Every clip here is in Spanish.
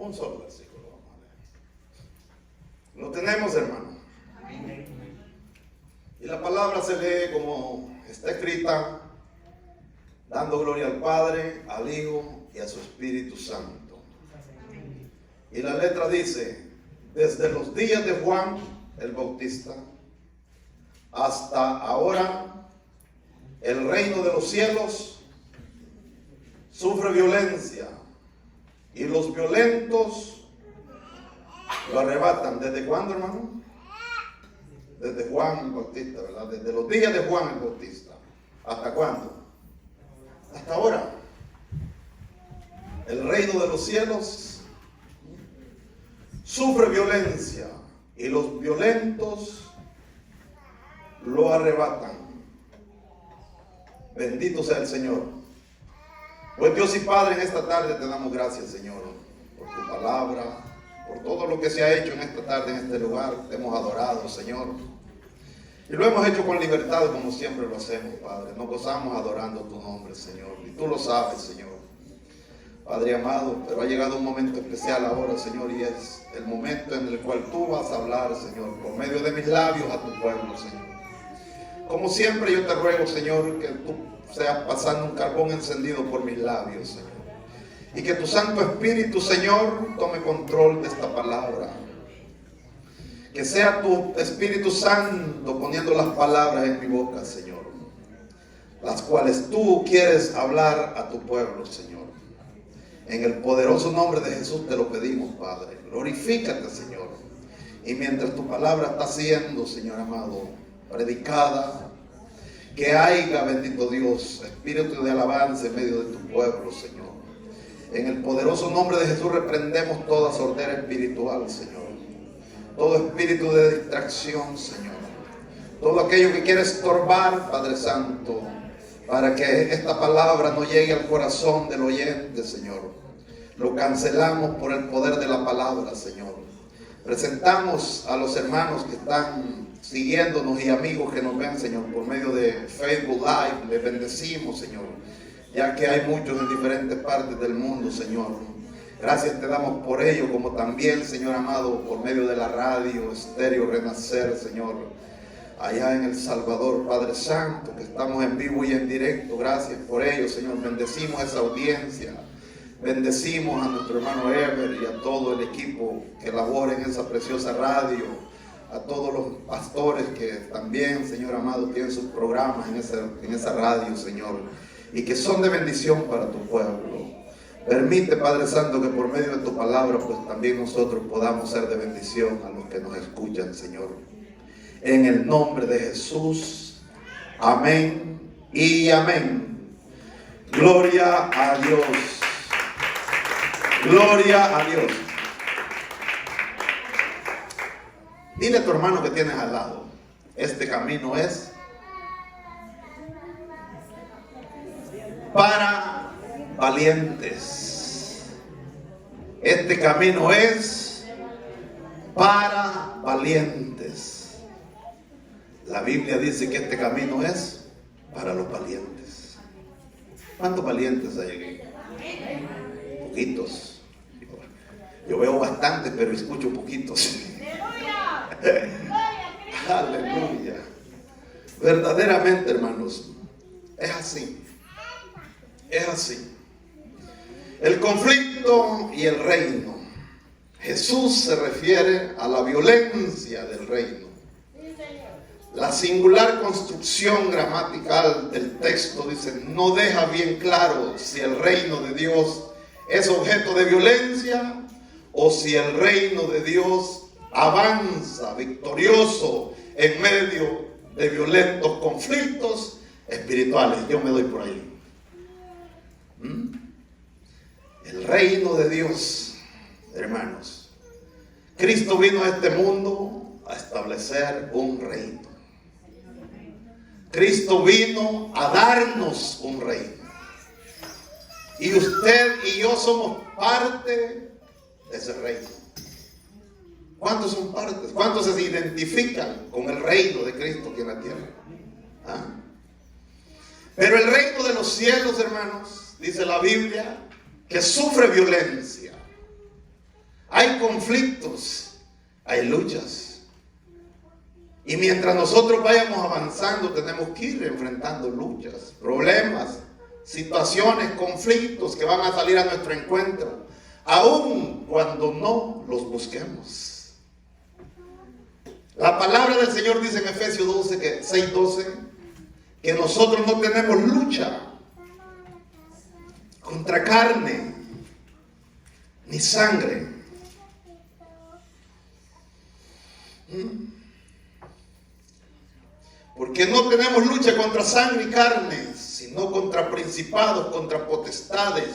Un solo versículo vamos a leer. Lo tenemos, hermano. Y la palabra se lee como está escrita, dando gloria al Padre, al Hijo y a su Espíritu Santo. Y la letra dice: desde los días de Juan el Bautista hasta ahora, el reino de los cielos sufre violencia y los violentos lo arrebatan. ¿Desde cuándo, hermano? Desde Juan el Bautista, ¿verdad? Desde los días de Juan el Bautista. ¿Hasta cuándo? Hasta ahora. El reino de los cielos sufre violencia y los violentos lo arrebatan. Bendito sea el Señor. Pues Dios y Padre, en esta tarde te damos gracias, Señor, por tu palabra, por todo lo que se ha hecho en esta tarde, en este lugar. Te hemos adorado, Señor. Y lo hemos hecho con libertad, como siempre lo hacemos, Padre. Nos gozamos adorando tu nombre, Señor. Y tú lo sabes, Señor. Padre amado, pero ha llegado un momento especial ahora, Señor, y es el momento en el cual tú vas a hablar, Señor, por medio de mis labios a tu pueblo, Señor. Como siempre yo te ruego, Señor, que tú seas pasando un carbón encendido por mis labios, Señor. Y que tu Santo Espíritu, Señor, tome control de esta palabra. Que sea tu Espíritu Santo poniendo las palabras en mi boca, Señor, las cuales tú quieres hablar a tu pueblo, Señor. En el poderoso nombre de Jesús te lo pedimos, Padre. Glorifícate, Señor. Y mientras tu palabra está siendo, Señor amado, predicada, que haya, bendito Dios, espíritu de alabanza en medio de tu pueblo, Señor. En el poderoso nombre de Jesús reprendemos toda sordera espiritual, Señor. Todo espíritu de distracción, Señor. Todo aquello que quiere estorbar, Padre Santo, para que esta palabra no llegue al corazón del oyente, Señor. Lo cancelamos por el poder de la palabra, Señor. Presentamos a los hermanos que están siguiéndonos y amigos que nos ven, Señor, por medio de Facebook Live. Les bendecimos, Señor, ya que hay muchos en diferentes partes del mundo, Señor. Gracias te damos por ello, como también, Señor amado, por medio de la radio Estéreo Renacer, Señor, allá en El Salvador, Padre Santo, que estamos en vivo y en directo. Gracias por ello, Señor. Bendecimos a esa audiencia. Bendecimos a nuestro hermano Ever y a todo el equipo que labora en esa preciosa radio, a todos los pastores que también, Señor amado, tienen sus programas en esa radio, Señor, y que son de bendición para tu pueblo. Permite, Padre Santo, que por medio de tu palabra, pues también nosotros podamos ser de bendición a los que nos escuchan, Señor. En el nombre de Jesús, amén y amén. Gloria a Dios. Gloria a Dios. Dile a tu hermano que tienes al lado: este camino es para valientes. Este camino es para valientes. La Biblia dice que este camino es para los valientes. ¿Cuántos valientes hay aquí? Poquitos. Yo veo bastantes, pero escucho poquitos. Aleluya. Verdaderamente, hermanos, es así. Es así. El conflicto y el reino. Jesús se refiere a la violencia del reino. La singular construcción gramatical del texto dice, no deja bien claro si el reino de Dios es objeto de violencia o si el reino de Dios avanza victorioso en medio de violentos conflictos espirituales. Yo me doy por ahí. El reino de Dios, hermanos. Cristo vino a este mundo a establecer un reino. Cristo vino a darnos un reino. Y usted y yo somos parte de ese reino. ¿Cuántos son partes? ¿Cuántos se identifican con el reino de Cristo aquí en la tierra? ¿Ah? Pero el reino de los cielos, hermanos, dice la Biblia, que sufre violencia. Hay conflictos, hay luchas. Y mientras nosotros vayamos avanzando, tenemos que ir enfrentando luchas, problemas, situaciones, conflictos que van a salir a nuestro encuentro, aun cuando no los busquemos. La palabra del Señor dice en Efesios 6:12, que nosotros no tenemos lucha contra carne ni sangre. Porque no tenemos lucha contra sangre y carne, sino contra principados, contra potestades,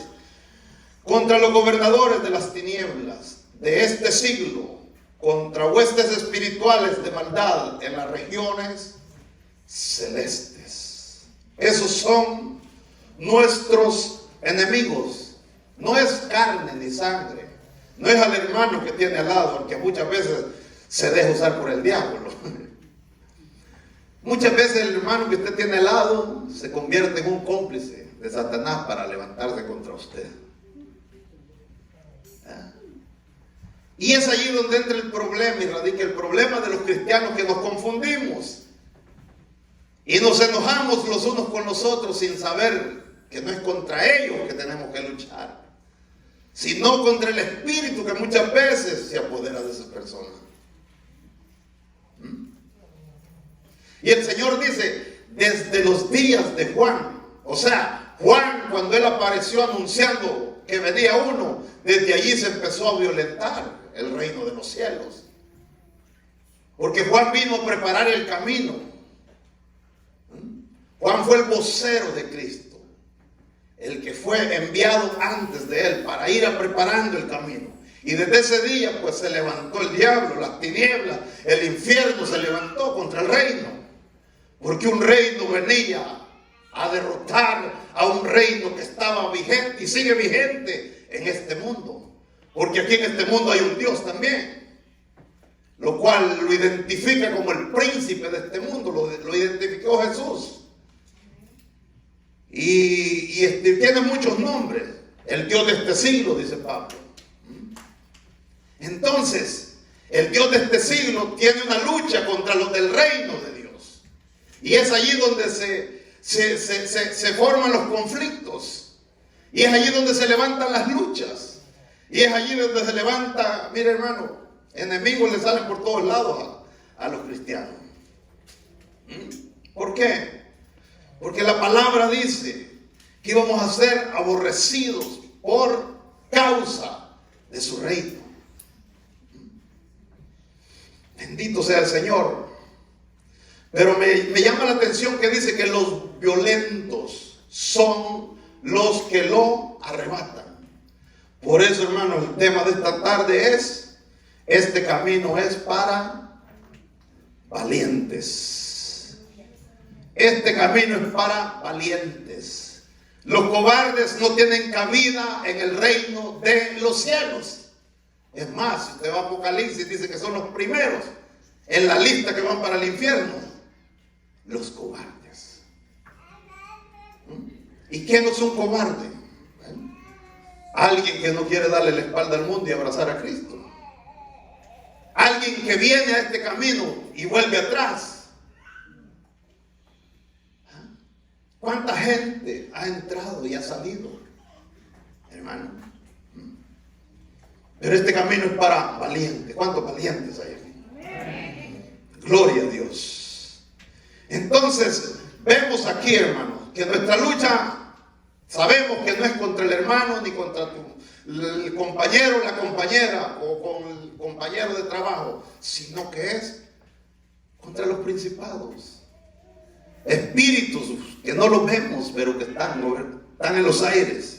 contra los gobernadores de las tinieblas de este siglo, contra huestes espirituales de maldad en las regiones celestes. Esos son nuestros enemigos. No es carne ni sangre, no es al hermano que tiene al lado, el que muchas veces se deja usar por el diablo. Muchas veces el hermano que usted tiene al lado se convierte en un cómplice de Satanás para levantarse contra usted. Y es allí donde entra el problema y radica el problema de los cristianos, que nos confundimos y nos enojamos los unos con los otros sin saber que no es contra ellos que tenemos que luchar, sino contra el espíritu que muchas veces se apodera de esas personas. Y el Señor dice, desde los días de Juan, o sea, Juan, cuando él apareció anunciando que venía uno, desde allí se empezó a violentar el reino de los cielos. Porque Juan vino a preparar el camino. Juan fue el vocero de Cristo, el que fue enviado antes de él para ir a preparando el camino. Y desde ese día pues se levantó el diablo, las tinieblas, el infierno se levantó contra el reino. Porque un reino venía a derrotar a un reino que estaba vigente y sigue vigente en este mundo. Porque aquí en este mundo hay un Dios también, lo cual lo identifica como el príncipe de este mundo, lo identificó Jesús. Y tiene muchos nombres, el Dios de este siglo, dice Pablo. Entonces, el Dios de este siglo tiene una lucha contra los del reino de Dios. Y es allí donde se forman los conflictos. Y es allí donde se levantan las luchas. Y es allí donde se levanta, mire hermano, enemigos le salen por todos lados a los cristianos. ¿Por qué? Porque la palabra dice que íbamos a ser aborrecidos por causa de su reino. Bendito sea el Señor. Pero me llama la atención que dice que los violentos son los que lo arrebatan. Por eso, hermanos, el tema de esta tarde es: este camino es para valientes. Este camino es para valientes. Los cobardes no tienen cabida en el reino de los cielos. Es más, si usted va a Apocalipsis, dice que son los primeros en la lista que van para el infierno. Los cobardes. ¿Y quién es un cobarde? Alguien que no quiere darle la espalda al mundo y abrazar a Cristo. Alguien que viene a este camino y vuelve atrás. ¿Cuánta gente ha entrado y ha salido, hermano? Pero este camino es para valientes. ¿Cuántos valientes hay aquí? Gloria a Dios. Entonces, vemos aquí, hermanos, que nuestra lucha, sabemos que no es contra el hermano, ni contra el compañero, la compañera, o con el compañero de trabajo, sino que es contra los principados. Espíritus que no los vemos, pero que están en los aires.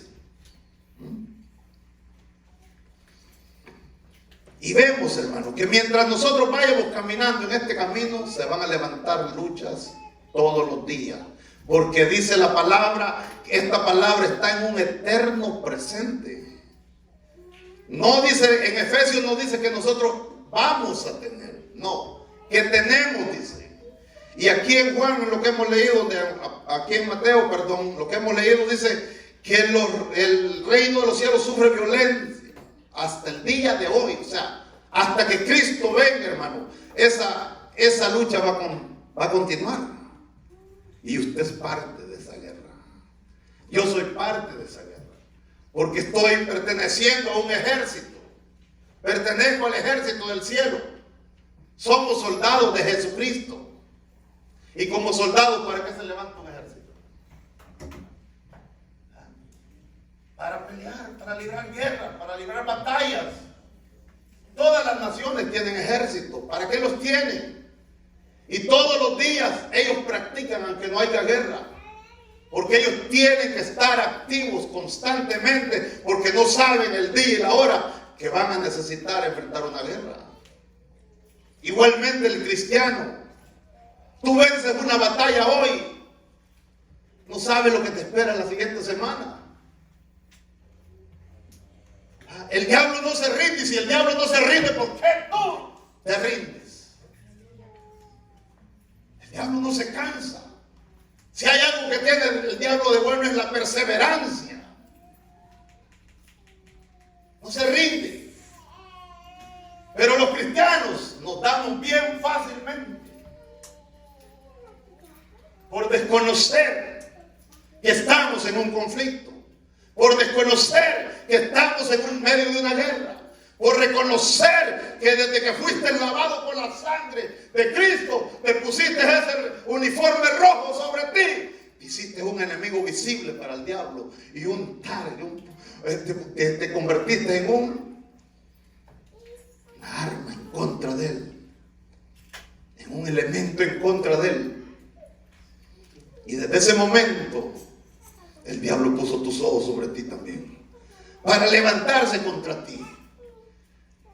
Y vemos, hermanos, que mientras nosotros vayamos caminando en este camino, se van a levantar luchas todos los días. Porque dice la palabra, esta palabra está en un eterno presente. No dice, en Efesios no dice que nosotros vamos a tener, no, que tenemos, dice. Y aquí en Juan, en lo que hemos leído, aquí en Mateo, perdón, lo que hemos leído dice que el reino de los cielos sufre violencia. hasta el día de hoy, o sea, hasta que Cristo venga, hermano, esa lucha va a continuar. Y usted es parte de esa guerra. Yo soy parte de esa guerra, porque estoy perteneciendo a un ejército. Pertenezco al ejército del cielo. Somos soldados de Jesucristo. Y como soldados, ¿para qué se levanta un ejército? Para pelear, para librar guerras, para librar batallas. Todas las naciones tienen ejércitos. ¿Para qué los tienen? Y todos los días ellos practican aunque no haya guerra. Porque ellos tienen que estar activos constantemente, porque no saben el día y la hora que van a necesitar enfrentar una guerra. Igualmente el cristiano, tú vences una batalla hoy, no sabes lo que te espera la siguiente semana. El diablo no se rinde, y si el diablo no se rinde, ¿por qué tú te rindes? El diablo no se cansa. Si hay algo que tiene el diablo de bueno es la perseverancia. No se rinde. Pero los cristianos nos damos bien fácilmente por desconocer que estamos en un conflicto, por desconocer que estamos en medio de una guerra, por reconocer que desde que fuiste lavado por la sangre de Cristo, te pusiste ese uniforme rojo sobre ti, hiciste un enemigo visible para el diablo y te convertiste en una arma en contra de él, en un elemento en contra de él. Y desde ese momento el diablo puso tus ojos sobre ti también, para levantarse contra ti,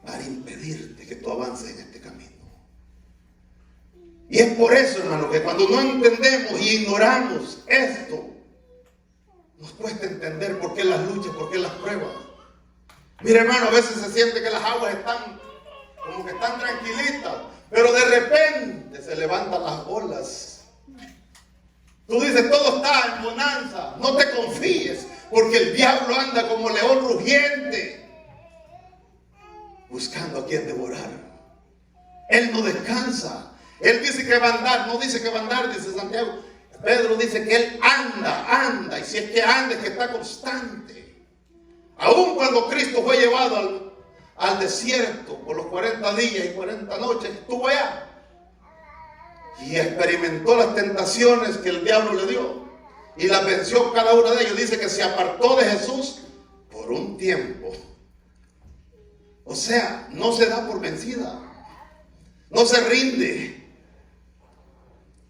para impedirte que tú avances en este camino. Y es por eso, hermano, que cuando no entendemos y ignoramos esto, nos cuesta entender por qué las luchas, por qué las pruebas. Mira, hermano, a veces se siente que las aguas están como que están tranquilitas, pero de repente se levantan las olas. Tú dices, todo está en bonanza. No te confíes, porque el diablo anda como león rugiente, buscando a quien devorar. Él no descansa. Él dice que va a andar, no dice que va a andar, dice Santiago. Pedro dice que él anda, y si es que anda, es que está constante. Aún cuando Cristo fue llevado al desierto por los 40 días y 40 noches, estuvo allá y experimentó las tentaciones que el diablo le dio y las venció cada una de ellas. Dice que se apartó de Jesús por un tiempo. O sea, no se da por vencida, no se rinde.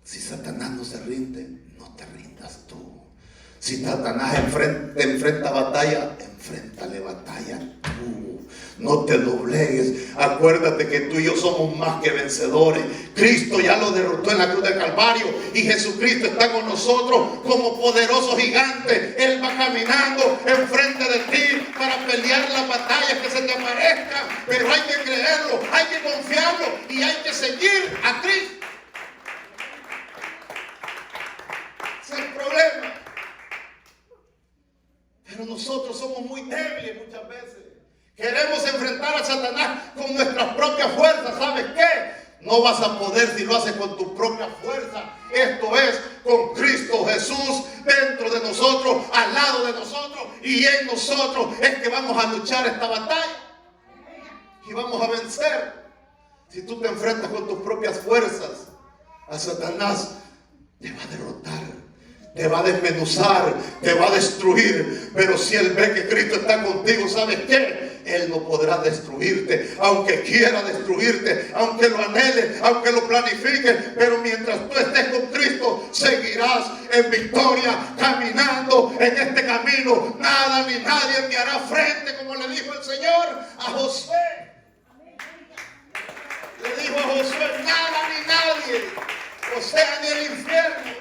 Si Satanás no se rinde, no te rindas tú. Si Satanás te enfrenta batalla, enfréntale batalla tú. No te doblegues. Acuérdate que tú y yo somos más que vencedores. Cristo ya lo derrotó en la cruz del Calvario y Jesucristo está con nosotros como poderoso gigante. Él va caminando enfrente de ti para pelear las batallas que se te aparezcan. Pero hay que creerlo, hay que confiarlo y hay que seguir a Cristo. Ese es el problema. Pero nosotros somos muy débiles muchas veces. Queremos enfrentar a Satanás con nuestras propias fuerzas. ¿Sabes qué? No vas a poder si lo haces con tu propia fuerza. Esto es con Cristo Jesús dentro de nosotros, al lado de nosotros y en nosotros. Es que vamos a luchar esta batalla y vamos a vencer. Si tú te enfrentas con tus propias fuerzas, a Satanás te va a derrotar, te va a desmenuzar, te va a destruir. Pero si él ve que Cristo está contigo, ¿sabes qué? Él no podrá destruirte, aunque quiera destruirte, aunque lo anhele, aunque lo planifique. Pero mientras tú estés con Cristo, seguirás en victoria, caminando en este camino. Nada ni nadie te hará frente, como le dijo el Señor a Josué. Le dijo a Josué, nada ni nadie, o sea, ni el infierno.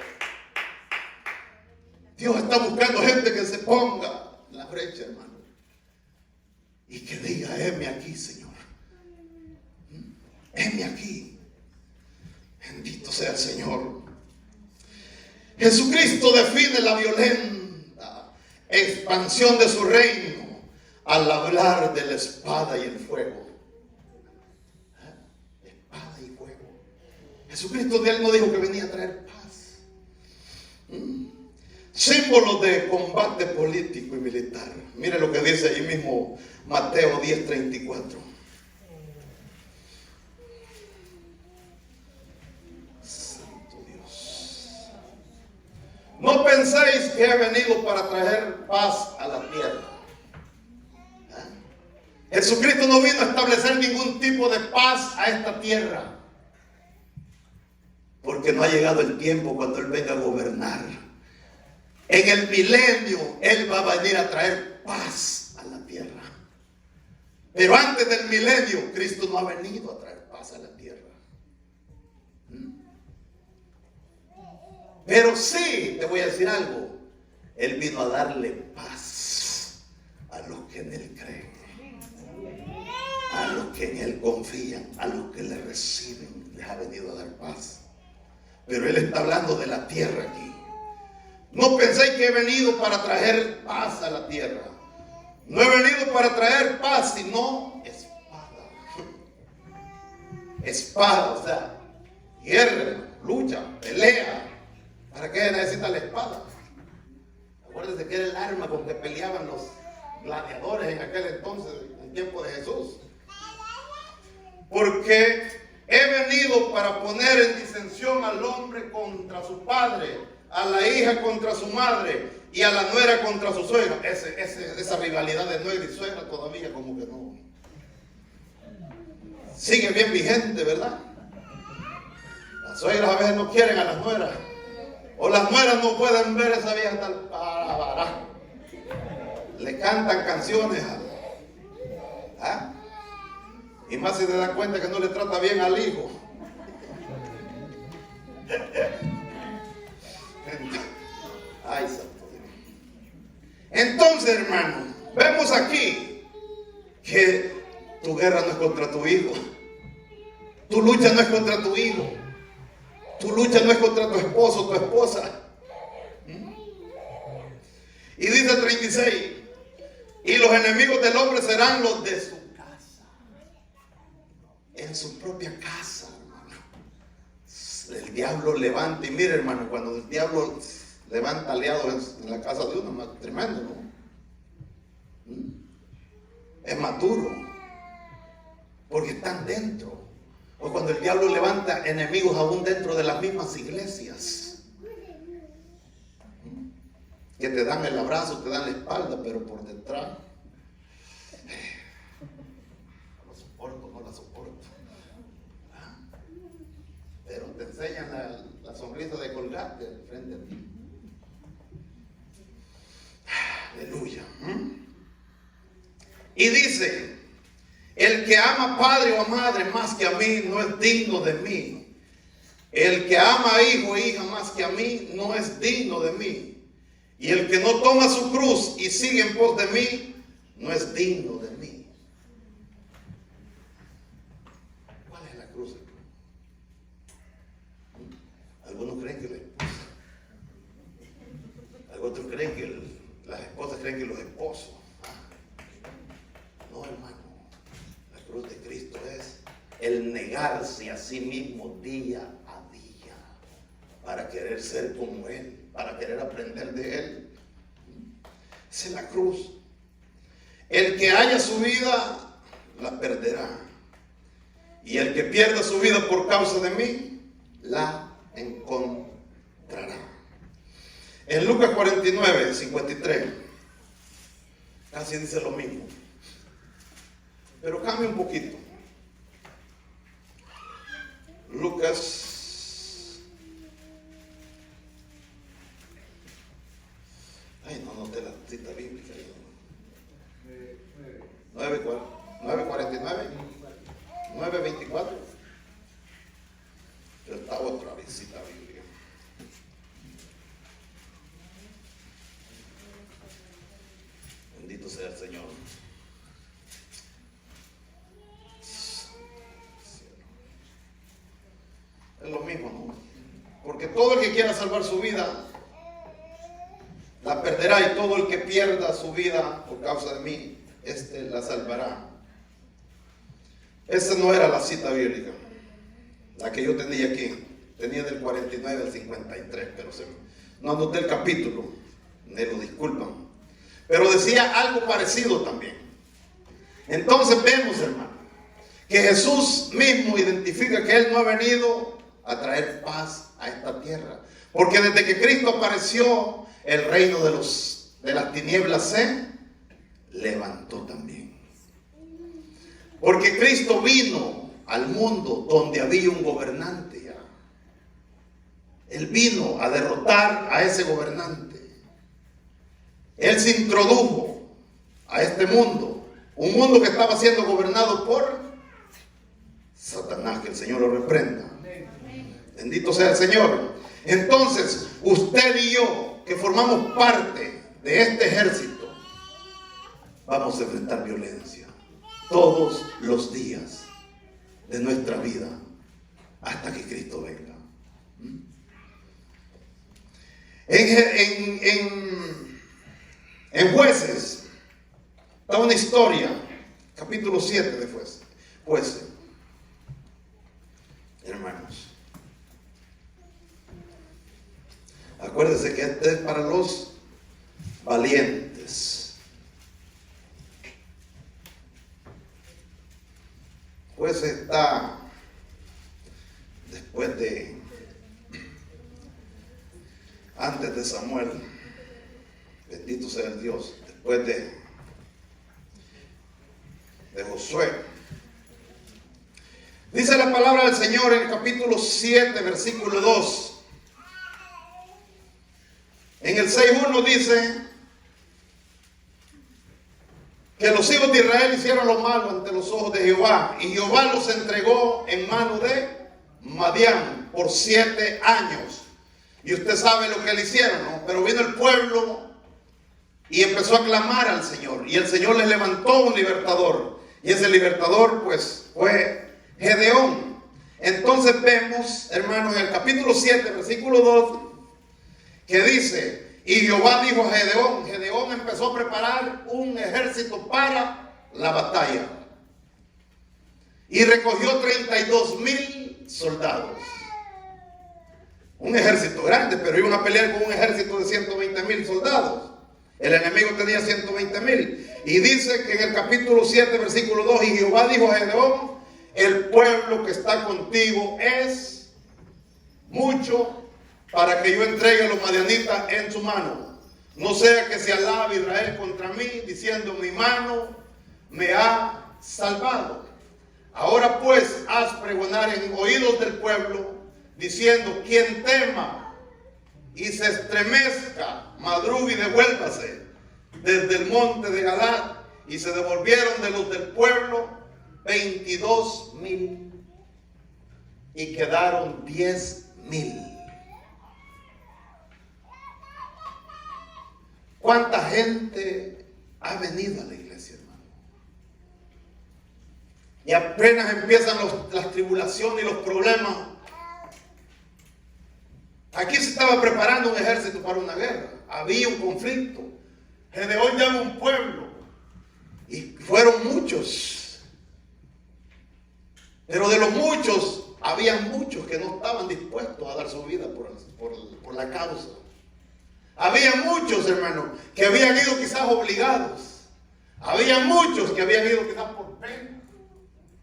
Dios está buscando gente que se ponga en la brecha, hermano, y que diga, heme aquí, Señor. Heme aquí. Bendito sea el Señor. Jesucristo define la violenta expansión de su reino al hablar de la espada y el fuego. Espada y fuego. Jesucristo de él no dijo que venía a traer paz. Símbolos de combate político y militar. Mire lo que dice ahí mismo Mateo 10:34. Santo Dios. No penséis que he venido para traer paz a la tierra. Jesucristo no vino a establecer ningún tipo de paz a esta tierra, porque no ha llegado el tiempo cuando Él venga a gobernar. En el milenio Él va a venir a traer paz a la tierra. Pero antes del milenio Cristo no ha venido a traer paz a la tierra. Pero sí, te voy a decir algo. Él vino a darle paz a los que en Él creen, a los que en Él confían, a los que le reciben. Les ha venido a dar paz. Pero Él está hablando de la tierra aquí. No penséis que he venido para traer paz a la tierra. No he venido para traer paz, sino espada. Espada, o sea, guerra, lucha, pelea. ¿Para qué necesita la espada? Acuérdense que era el arma con que peleaban los gladiadores en aquel entonces, en tiempo de Jesús. Porque he venido para poner en disensión al hombre contra su padre, a la hija contra su madre y a la nuera contra su suegra. Esa rivalidad de nuera y suegra todavía como que no. Sigue bien vigente, ¿verdad? Las suegras a veces no quieren a las nueras. O las nueras no pueden ver a esa vieja tal para. Le cantan canciones. ¿Ah? Y más si te das cuenta que no le trata bien al hijo. Ay, santo Dios. Entonces, hermano, vemos aquí que tu guerra no es contra tu hijo. Tu lucha no es contra tu hijo. Tu lucha no es contra tu esposo o tu esposa. Y dice 36, y los enemigos del hombre serán los de su casa. En su propia casa, hermano. El diablo levanta, y mire, hermano, cuando el diablo levanta aliados en la casa de uno, es tremendo, ¿no? Es maduro, porque están dentro. O cuando el diablo levanta enemigos aún dentro de las mismas iglesias, que te dan el abrazo, te dan la espalda, pero por detrás no lo soporto, no la soporto. Pero te enseñan la sonrisa de colgate frente a ti. Aleluya. Y dice: el que ama padre o madre más que a mí no es digno de mí. El que ama a hijo o hija más que a mí no es digno de mí. Y el que no toma su cruz y sigue en pos de mí no es digno de mí. ¿Cuál es la cruz? Algunos creen que la esposa. Otros creen que las esposas creen que los esposos. No, hermano. La cruz de Cristo es el negarse a sí mismo día a día para querer ser como Él, para querer aprender de Él. Esa es la cruz. El que haya su vida la perderá, y el que pierda su vida por causa de mí la encontrará. En Lucas 49, 53 casi dice lo mismo, pero cambia un poquito. Lucas, ay, no noté la cita bíblica. 9:49, 9:24. Está otra visita bíblica. Bendito sea el Señor. Es lo mismo, ¿no? Porque todo el que quiera salvar su vida la perderá, y todo el que pierda su vida por causa de mí la salvará. Esa no era la cita bíblica, la que yo tenía aquí. Tenía del 49 al 53, pero no anoté el capítulo, me lo disculpan. Pero decía algo parecido también. Entonces vemos, hermano, que Jesús mismo identifica que Él no ha venido a traer paz a esta tierra. Porque desde que Cristo apareció, el reino de las tinieblas se levantó también. Porque Cristo vino al mundo donde había un gobernante ya. Él vino a derrotar a ese gobernante. Él se introdujo a este mundo, un mundo que estaba siendo gobernado por Satanás, que el Señor lo reprenda. Bendito sea el Señor. Entonces, usted y yo, que formamos parte de este ejército, vamos a enfrentar violencia todos los días de nuestra vida hasta que Cristo venga. En Jueces está una historia, capítulo 7 de Jueces. Hermanos, acuérdense que este es para los valientes. Jueces está antes de Samuel. Bendito sea el Dios. Después de Josué. Dice la palabra del Señor en el capítulo 7, versículo 2. En el 6:1 dice que los hijos de Israel hicieron lo malo ante los ojos de Jehová, y Jehová los entregó en mano de Madián por 7 años. Y usted sabe lo que le hicieron, ¿no? Pero vino el pueblo y empezó a clamar al Señor, y el Señor les levantó un libertador, y ese libertador pues fue Gedeón. Entonces vemos, hermanos, en el capítulo 7, versículo 2, que dice: y Jehová dijo a Gedeón. Gedeón empezó a preparar un ejército para la batalla, y recogió 32,000 soldados. Un ejército grande, pero iban a pelear con un ejército de 120,000 soldados. El enemigo tenía 120,000. Y dice que en el capítulo 7, versículo 2, y Jehová dijo a Gedeón: el pueblo que está contigo es mucho para que yo entregue a los madianitas en su mano. No sea que se alabe Israel contra mí, diciendo: mi mano me ha salvado. Ahora pues haz pregonar en oídos del pueblo, diciendo: quien tema y se estremezca, madrugue y devuélvase desde el monte de Gadad. Y se devolvieron de los del pueblo 22,000, y quedaron 10,000. ¿Cuánta gente ha venido a la iglesia, hermano? Y apenas empiezan las tribulaciones y los problemas. Aquí se estaba preparando un ejército para una guerra. Había un conflicto. Gedeón llama a un pueblo, y fueron muchos. Pero de los muchos, había muchos que no estaban dispuestos a dar su vida por la causa. Había muchos, hermanos, que habían ido quizás obligados. Había muchos que habían ido quizás por pena,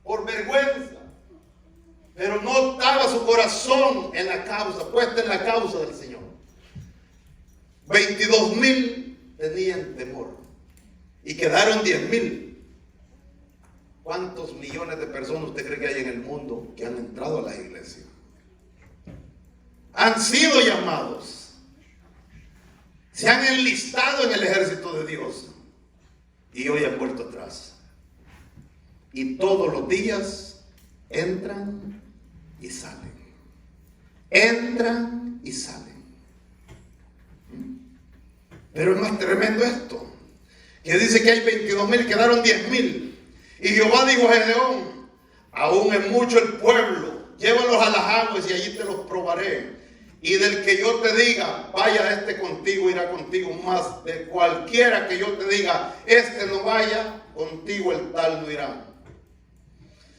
por vergüenza. Pero no estaba su corazón en la causa, puesta en la causa del Señor. 22,000 tenían temor, y quedaron 10,000. ¿Cuántos millones de personas usted cree que hay en el mundo que han entrado a la iglesia? Han sido llamados, se han enlistado en el ejército de Dios, y hoy han vuelto atrás. Y todos los días entran y salen. Entran y salen. Pero es más tremendo esto, que dice que hay 22,000, quedaron 10,000. Y Jehová dijo a Gedeón: aún es mucho el pueblo, llévalos a las aguas y allí te los probaré. Y del que yo te diga, vaya este contigo, irá contigo. Más de cualquiera que yo te diga, este no vaya, contigo el tal no irá.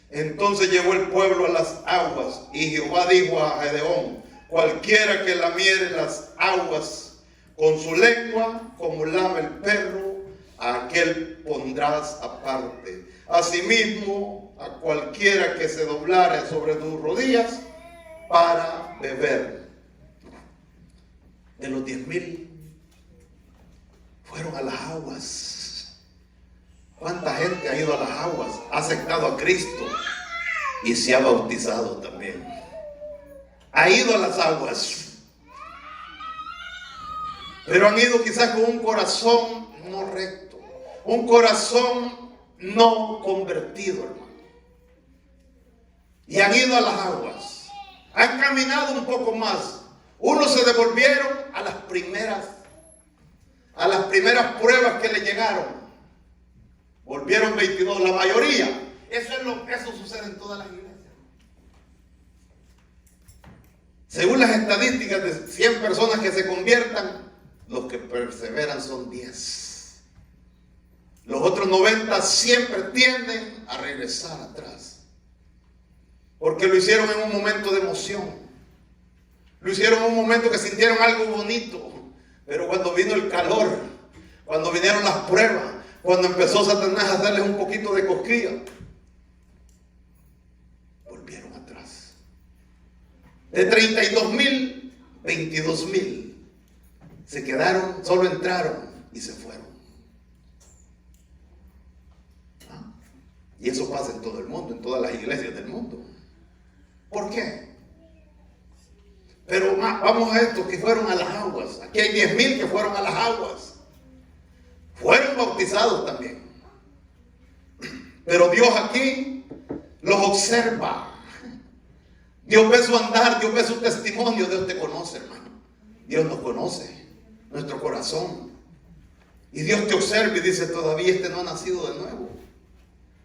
Entonces llegó el pueblo a las aguas, y Jehová dijo a Gedeón: cualquiera que lamiere las aguas con su lengua, como lame el perro, a aquel pondrás aparte. Asimismo, a cualquiera que se doblare sobre tus rodillas para beber. De los 10,000 fueron a las aguas. ¿Cuánta gente ha ido a las aguas? Ha aceptado a Cristo y se ha bautizado también. Ha ido a las aguas, pero han ido quizás con un corazón no recto, un corazón no convertido, hermano. Y han ido a las aguas, han caminado un poco más. Unos se devolvieron a las primeras pruebas que le llegaron. Volvieron 22, la mayoría. Eso sucede en todas las iglesias. Según las estadísticas, de 100 personas que se conviertan, los que perseveran son 10. Los otros 90 siempre tienden a regresar atrás, porque lo hicieron en un momento de emoción, lo hicieron en un momento que sintieron algo bonito, pero cuando vino el calor, cuando vinieron las pruebas, cuando empezó Satanás a darles un poquito de cosquilla, volvieron atrás. De 32,000, 22,000 se quedaron, solo entraron y se fueron. Y eso pasa en todo el mundo, en todas las iglesias del mundo. ¿Por qué? Pero vamos a estos que fueron a las aguas. Aquí hay 10,000 que fueron a las aguas. Fueron bautizados también. Pero Dios aquí los observa. Dios ve su andar, Dios ve su testimonio. Dios te conoce, hermano. Dios nos conoce, nuestro corazón. Y Dios te observa y dice: todavía este no ha nacido de nuevo,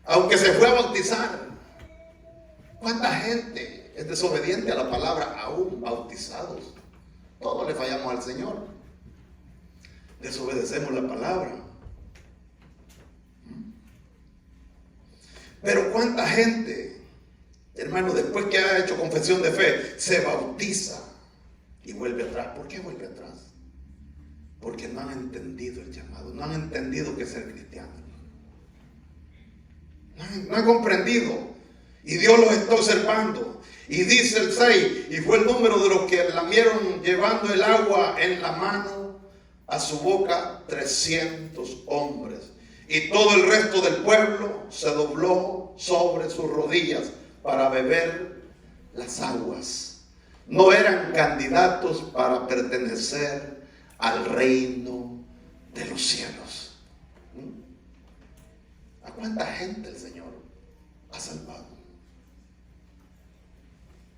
aunque se fue a bautizar. ¿Cuánta gente es desobediente a la palabra aún bautizados? Todos le fallamos al Señor. Desobedecemos la palabra. Pero cuánta gente, hermano, después que ha hecho confesión de fe, se bautiza y vuelve atrás. ¿Por qué vuelve atrás? Porque no han entendido el llamado, no han entendido qué es ser cristiano. No han comprendido. Y Dios los está observando. Y dice el 6, y fue el número de los que lamieron llevando el agua en la mano a su boca 300 hombres. Y todo el resto del pueblo se dobló sobre sus rodillas para beber las aguas. No eran candidatos para pertenecer al reino de los cielos. ¿A cuánta gente el Señor ha salvado?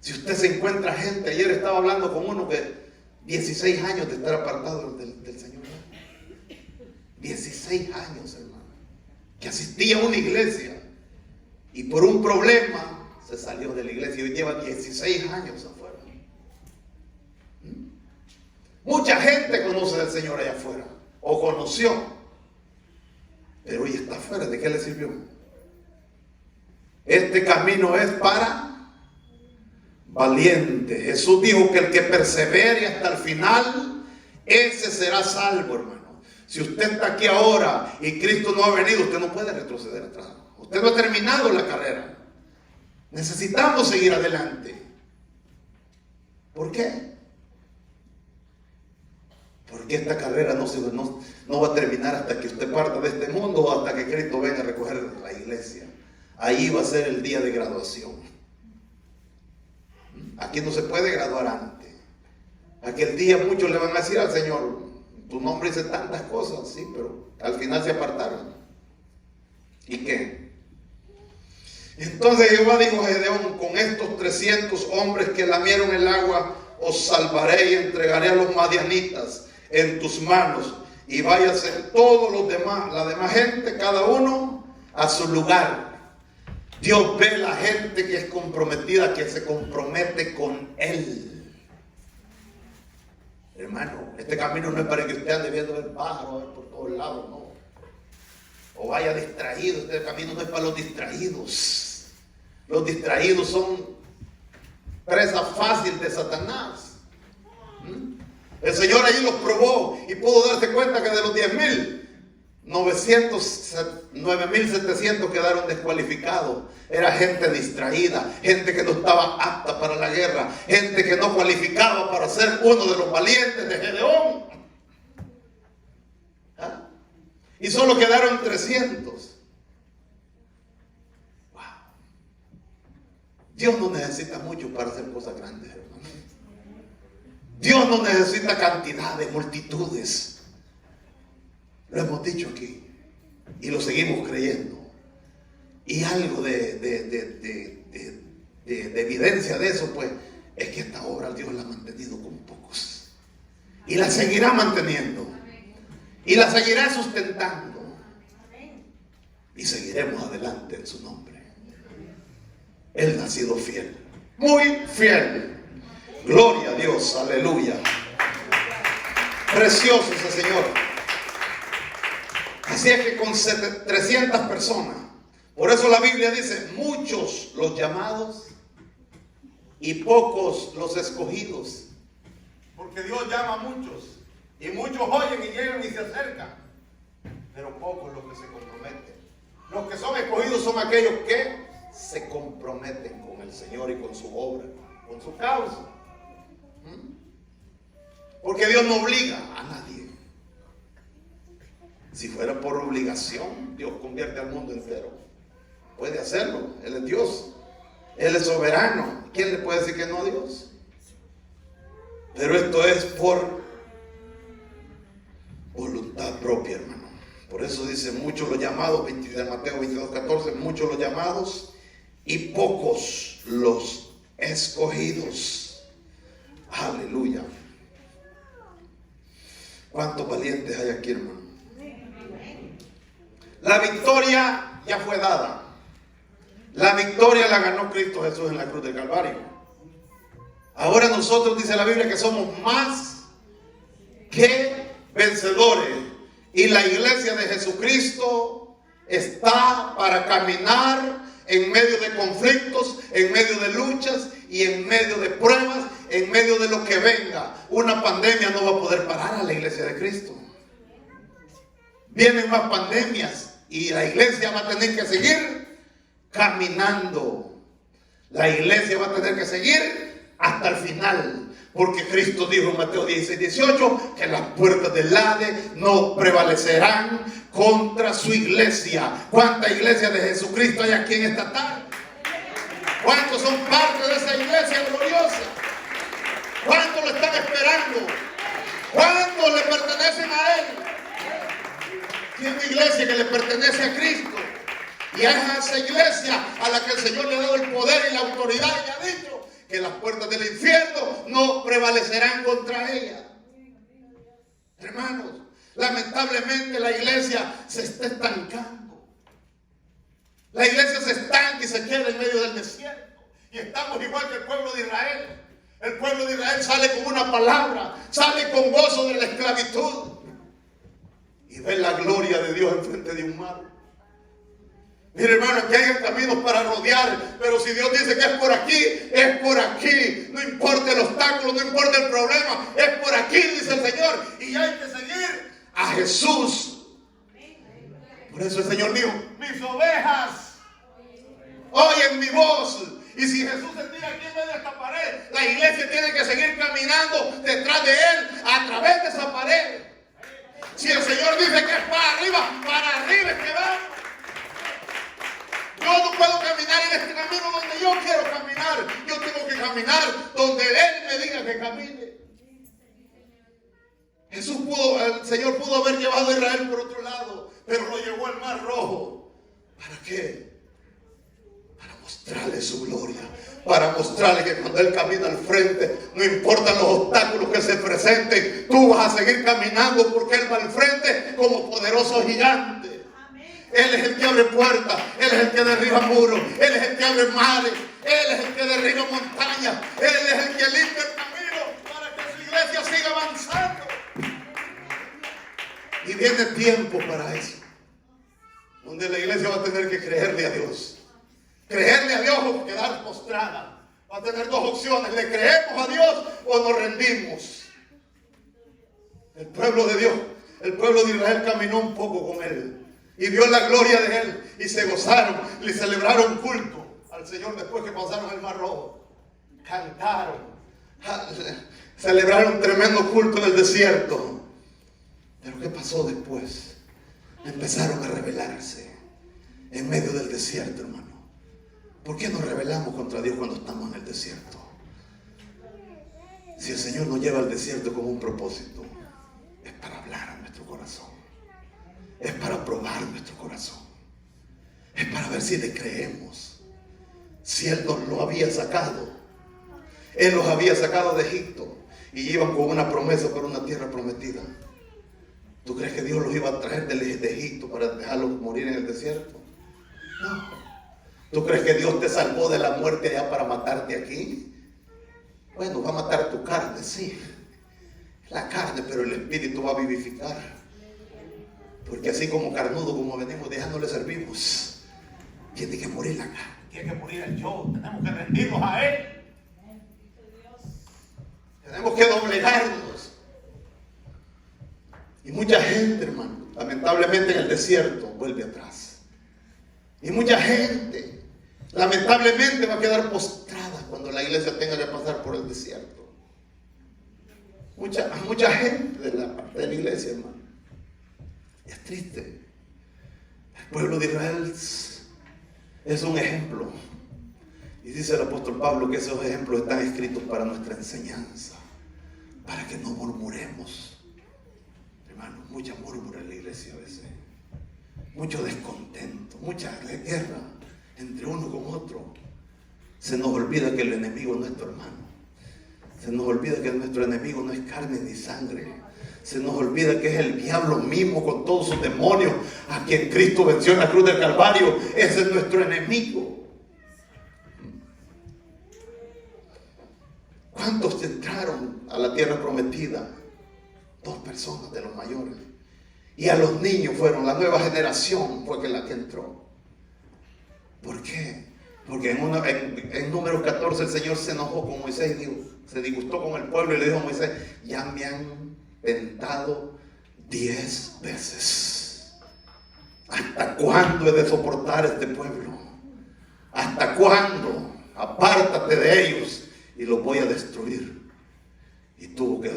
Si usted se encuentra gente, ayer estaba hablando con uno que 16 años de estar apartado del Señor. 16 años, hermano, que asistía a una iglesia y por un problema se salió de la iglesia y hoy lleva 16 años afuera. Mucha gente conoce del Señor allá afuera, o conoció, pero hoy está afuera. ¿De qué le sirvió? Este camino es para valiente. Jesús dijo que el que persevere hasta el final, ese será salvo, hermano. Si usted está aquí ahora y Cristo no ha venido, usted no puede retroceder atrás. Usted no ha terminado la carrera. Necesitamos seguir adelante. ¿Por qué? Porque esta carrera no va a terminar hasta que usted parta de este mundo o hasta que Cristo venga a recoger la iglesia. Ahí va a ser el día de graduación. Aquí no se puede graduar antes. Aquel día muchos le van a decir al Señor: tu nombre dice tantas cosas, sí, pero al final se apartaron. ¿Y qué? Entonces Jehová dijo a Gedeón: con estos 300 hombres que lamieron el agua, os salvaré y entregaré a los madianitas en tus manos. Y váyase todos los demás, la demás gente, cada uno a su lugar. Dios ve la gente que es comprometida, que se compromete con Él. Hermano, este camino no es para que usted ande viendo el pájaro por todos lados, no. o vaya distraído. Este camino no es para los distraídos. Los distraídos son presa fácil de Satanás. El Señor allí los probó y pudo darse cuenta que de los 9.700 quedaron descualificados. Era gente distraída, gente que no estaba apta para la guerra, gente que no cualificaba para ser uno de los valientes de Gedeón. ¿Ah? Y solo quedaron 300. Wow. Dios no necesita mucho para hacer cosas grandes, hermano. Dios no necesita cantidades, multitudes. Lo hemos dicho aquí y lo seguimos creyendo. Y algo de evidencia de eso, pues, es que esta obra Dios la ha mantenido con pocos. Y la seguirá manteniendo. Y la seguirá sustentando. Y seguiremos adelante en su nombre. Él ha sido fiel. Muy fiel. Gloria a Dios. Aleluya. Precioso ese Señor. Así es que con 300 personas. Por eso la Biblia dice, muchos los llamados y pocos los escogidos. Porque Dios llama a muchos. Y muchos oyen y llegan y se acercan. Pero pocos los que se comprometen. Los que son escogidos son aquellos que se comprometen con el Señor y con su obra, con su causa. Porque Dios no obliga a nadie. Si fuera por obligación, Dios convierte al mundo entero. Puede hacerlo. Él es Dios. Él es soberano. ¿Quién le puede decir que no a Dios? Pero esto es por voluntad propia, hermano. Por eso dice, muchos los llamados, de Mateo 22:14, muchos los llamados y pocos los escogidos. Aleluya. ¿Cuántos valientes hay aquí, hermano? La victoria ya fue dada. La victoria la ganó Cristo Jesús en la cruz del Calvario. Ahora nosotros, dice la Biblia, que somos más que vencedores. Y la iglesia de Jesucristo está para caminar en medio de conflictos, en medio de luchas y en medio de pruebas, en medio de lo que venga. Una pandemia no va a poder parar a la iglesia de Cristo. Vienen más pandemias y la iglesia va a tener que seguir caminando. La iglesia va a tener que seguir hasta el final. Porque Cristo dijo en Mateo 16:18 que las puertas del Hades no prevalecerán contra su iglesia. ¿Cuánta iglesia de Jesucristo hay aquí en esta tarde? ¿Cuántos son parte de esa iglesia gloriosa? ¿Cuántos lo están esperando? ¿Cuántos le pertenecen a Él? Tiene una iglesia que le pertenece a Cristo. Y es a esa iglesia a la que el Señor le ha dado el poder y la autoridad y ha dicho que las puertas del infierno no prevalecerán contra ella. Hermanos, lamentablemente la iglesia se está estancando. La iglesia se estanca y se queda en medio del desierto. Y estamos igual que el pueblo de Israel. El pueblo de Israel sale con una palabra, sale con gozo de la esclavitud. Y ve la gloria de Dios enfrente de un mar. Mire, hermano, que hay caminos para rodear, pero si Dios dice que es por aquí, es por aquí. No importa el obstáculo, no importa el problema, es por aquí, dice el Señor. Y hay que seguir a Jesús. Por eso el Señor dijo, mis ovejas oyen mi voz. Y si Jesús se tira aquí en medio de esta pared, la iglesia tiene que seguir caminando detrás de Él, a través de esa pared. Si el Señor dice que es para arriba es que va. Yo no puedo caminar en este camino donde yo quiero caminar. Yo tengo que caminar donde Él me diga que camine. El Señor pudo haber llevado a Israel por otro lado, pero lo llevó al Mar Rojo. ¿Para qué? Para mostrarle su gloria. Para mostrarle que cuando Él camina al frente, no importan los obstáculos que se presenten, tú vas a seguir caminando porque Él va al frente como poderoso gigante. Él es el que abre puertas, Él es el que derriba muros, Él es el que abre mares, Él es el que derriba montañas, Él es el que limpia el camino para que su iglesia siga avanzando. Y viene tiempo para eso. tener que creerle a Dios. Creerle a Dios o quedar postrada. Va a tener dos opciones: le creemos a Dios o nos rendimos. El pueblo de Dios, el pueblo de Israel caminó un poco con él y vio la gloria de él y se gozaron, le celebraron culto al Señor después que pasaron el Mar Rojo. Cantaron, celebraron un tremendo culto en el desierto. Pero ¿qué pasó después? Empezaron a rebelarse en medio del desierto, hermano. ¿Por qué nos rebelamos contra Dios cuando estamos en el desierto? Si el Señor nos lleva al desierto con un propósito, es para hablar a nuestro corazón, es para probar nuestro corazón, es para ver si le creemos. Si Él nos lo había sacado, Él los había sacado de Egipto y iban con una promesa para una tierra prometida. ¿Tú crees que Dios los iba a traer de Egipto para dejarlos morir en el desierto? No. ¿Tú crees que Dios te salvó de la muerte allá para matarte aquí? Bueno, va a matar tu carne, sí. La carne, pero el espíritu va a vivificar. Porque así como carnudo, como venimos, de allá no le servimos. Tiene que morir la carne, tiene que morir el yo. Tenemos que rendirnos a Él. Tenemos que doblegarnos. Y mucha gente, hermano, lamentablemente en el desierto vuelve atrás. Y mucha gente, lamentablemente, va a quedar postrada cuando la iglesia tenga que pasar por el desierto. Mucha gente de la iglesia, hermano. Es triste. El pueblo de Israel es un ejemplo. Y dice el apóstol Pablo que esos ejemplos están escritos para nuestra enseñanza, para que no murmuremos. Hermano, mucha murmura en la iglesia a veces. Mucho descontento, mucha guerra entre uno con otro. Se nos olvida que el enemigo es nuestro hermano. Se nos olvida que nuestro enemigo no es carne ni sangre. Se nos olvida que es el diablo mismo con todos sus demonios, a quien Cristo venció en la cruz del Calvario. Ese es nuestro enemigo. ¿Cuántos entraron a la tierra prometida? 2 personas de los mayores. Y a los niños fueron, la nueva generación fue la que entró. ¿Por qué? Porque en Números 14 el Señor se enojó con Moisés y dijo, se disgustó con el pueblo y le dijo a Moisés: ya me han tentado 10 veces. ¿Hasta cuándo he de soportar este pueblo? ¿Hasta cuándo? Apártate de ellos y los voy a destruir. Y tuvo que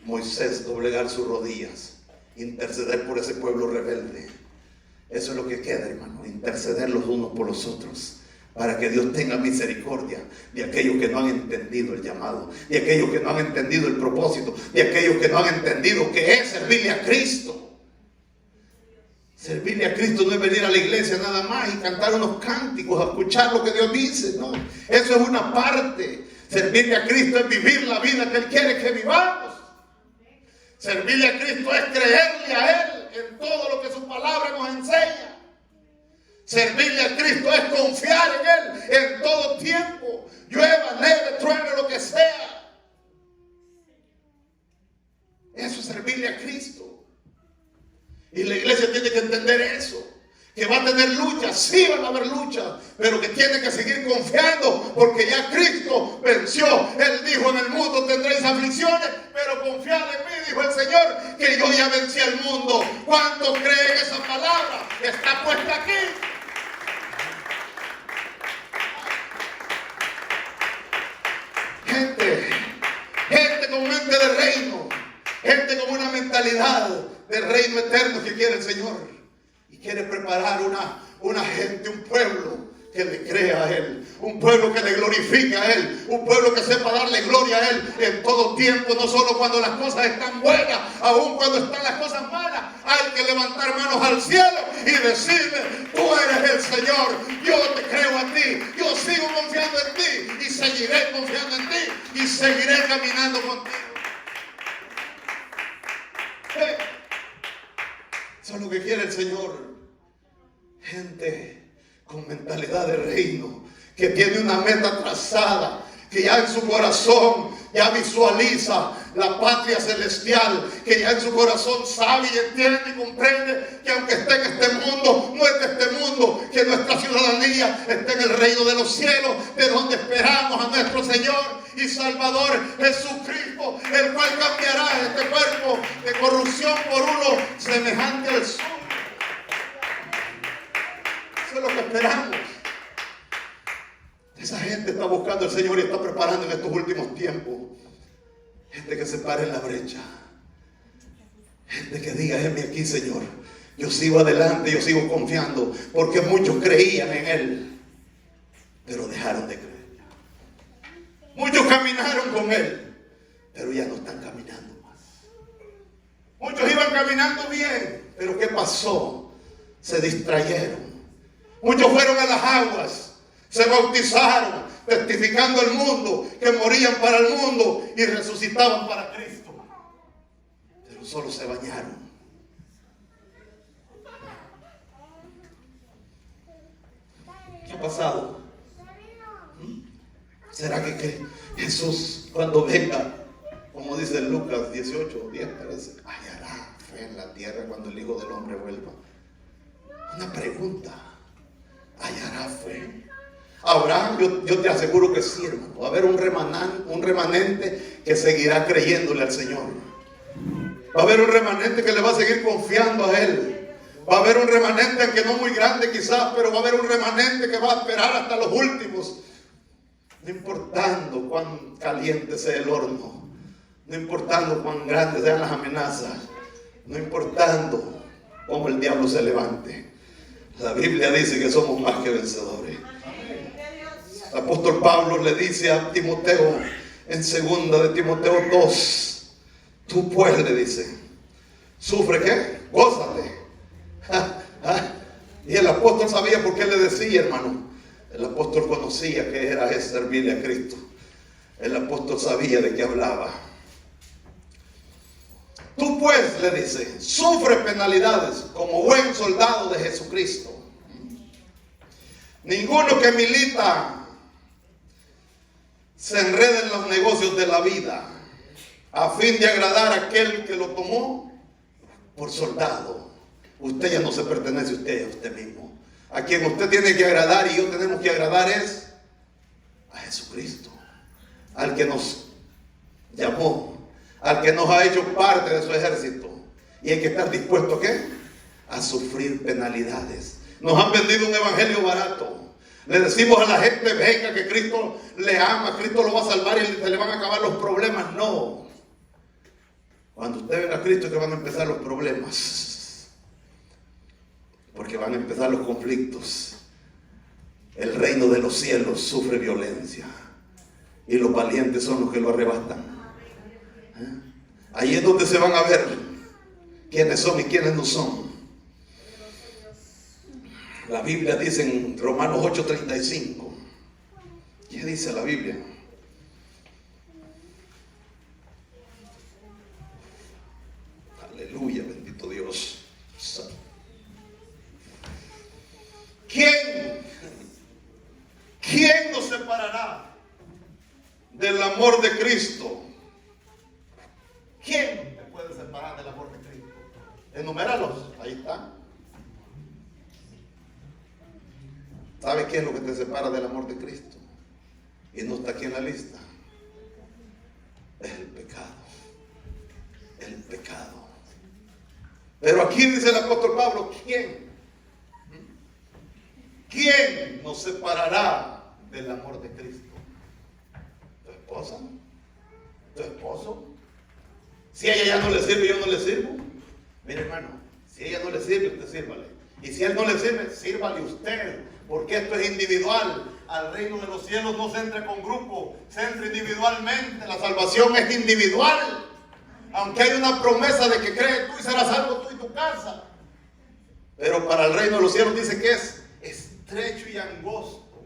Moisés doblegar sus rodillas, interceder por ese pueblo rebelde. Eso es lo que queda, hermano, interceder los unos por los otros, para que Dios tenga misericordia de aquellos que no han entendido el llamado, de aquellos que no han entendido el propósito, de aquellos que no han entendido que es servirle a Cristo. Servirle a Cristo no es venir a la iglesia nada más y cantar unos cánticos, a escuchar lo que Dios dice, no. Eso es una parte. Servirle a Cristo es vivir la vida que Él quiere que vivamos. Servirle a Cristo es creerle a Él en todo lo que su palabra nos enseña. Servirle a Cristo es confiar en Él en todo tiempo, llueva, nieve, truene, lo que sea. Eso es servirle a Cristo. Y la iglesia tiene que entender eso, que va a tener luchas, sí van a haber luchas, pero que tiene que seguir confiando, porque ya Cristo venció. Él dijo: en el mundo tendréis aflicciones, pero confiad en mí, dijo el Señor, que yo ya vencí el mundo. ¿Cuántos creen esa palabra? Está puesta aquí. Gente con mente de reino, gente con una mentalidad del reino eterno que quiere el Señor, y quiere preparar una gente, un pueblo que le crea a Él, un pueblo que le glorifique a Él, un pueblo que sepa darle gloria a Él en todo tiempo, no solo cuando las cosas están buenas, aún cuando están las cosas malas. Hay que levantar manos al cielo y decirle: tú eres el Señor, yo te creo a ti, yo sigo confiando en ti y seguiré confiando en ti y seguiré caminando contigo. Eso es lo que quiere el Señor. Gente con mentalidad de reino, que tiene una meta trazada, que ya en su corazón ya visualiza la patria celestial, que ya en su corazón sabe y entiende y comprende que aunque esté en este mundo, no es de este mundo, que nuestra ciudadanía está en el reino de los cielos, de donde esperamos a nuestro Señor y Salvador Jesucristo, el cual cambiará este cuerpo de corrupción por uno semejante al suyo. Eso es lo que esperamos. Esa gente está buscando al Señor y está preparando en estos últimos tiempos gente que se pare en la brecha, gente que diga: heme aquí, Señor, yo sigo adelante, yo sigo confiando, porque muchos creían en Él, pero dejaron de creer. Muchos caminaron con Él, pero ya no están caminando más. Muchos iban caminando bien, pero ¿qué pasó? Se distrayeron. Muchos fueron a las aguas, se bautizaron, testificando al mundo que morían para el mundo y resucitaban para Cristo, pero solo se bañaron. ¿Qué ha pasado? ¿Será que Jesús, cuando venga, como dice Lucas 18:10, parece, hallará fe en la tierra cuando el Hijo del Hombre vuelva? Una pregunta: ¿hallará fe? Abraham, yo te aseguro que sí, hermano. Va a haber un remanente que seguirá creyéndole al Señor. Va a haber un remanente que le va a seguir confiando a Él. Va a haber un remanente, aunque no muy grande quizás, pero va a haber un remanente que va a esperar hasta los últimos. No importando cuán caliente sea el horno, no importando cuán grandes sean las amenazas, no importando cómo el diablo se levante. La Biblia dice que somos más que vencedores. El apóstol Pablo le dice a Timoteo en 2 de Timoteo 2: tú pues, le dice, sufre, ¿qué? Gózate. Y el apóstol sabía por qué le decía, hermano. El apóstol conocía que era servirle a Cristo. El apóstol sabía de qué hablaba. Tú pues, le dice, sufre penalidades como buen soldado de Jesucristo. Ninguno que milita se enreda en los negocios de la vida a fin de agradar a aquel que lo tomó por soldado. Usted ya no se pertenece a usted mismo. A quien usted tiene que agradar y yo tenemos que agradar es a Jesucristo, al que nos llamó, al que nos ha hecho parte de su ejército. Y hay que estar dispuesto ¿a qué? A sufrir penalidades. Nos han vendido un evangelio barato. Le decimos a la gente: venga, que Cristo le ama, Cristo lo va a salvar y se le van a acabar los problemas. No. Cuando usted venga a Cristo, que van a empezar los problemas, porque van a empezar los conflictos. El reino de los cielos sufre violencia y los valientes son los que lo arrebatan. Ahí es donde se van a ver quiénes son y quiénes no son. La Biblia dice en Romanos 8:35. ¿Qué dice la Biblia? Aleluya, bendito Dios. ¿Quién nos separará del amor de Cristo? ¿Quién te puede separar del amor de Cristo? Enuméralos, ahí está. ¿Sabe qué es lo que te separa del amor de Cristo? Y no está aquí en la lista. Es el pecado. El pecado. Pero aquí dice el apóstol Pablo: ¿quién? ¿Quién nos separará del amor de Cristo? ¿Tu esposa? ¿Tu esposo? Si a ella ya no le sirve, yo no le sirvo. Mire, hermano, si a ella no le sirve, usted sírvale. Y si a él no le sirve, sírvale usted. Porque esto es individual. Al reino de los cielos no se entra con grupo, se entra individualmente. La salvación es individual. Aunque hay una promesa de que crees tú y serás salvo tú y tu casa. Pero para el reino de los cielos dice que es estrecho y angosto.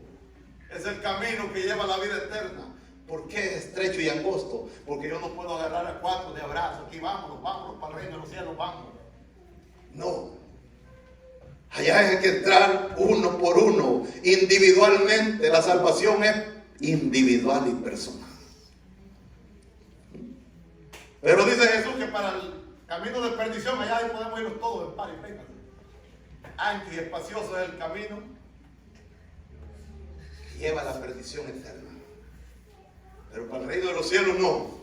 Es el camino que lleva a la vida eterna. ¿Por qué es estrecho y angosto? Porque yo no puedo agarrar a 4 de abrazo. Aquí vámonos para el reino de los cielos, vamos. No. Allá hay que entrar uno por uno, individualmente. La salvación es individual y personal. Pero dice Jesús que para el camino de perdición, allá ahí podemos irnos todos en par y venga. Ancho y espacioso es el camino que lleva a la perdición eterna. Pero para el reino de los cielos no,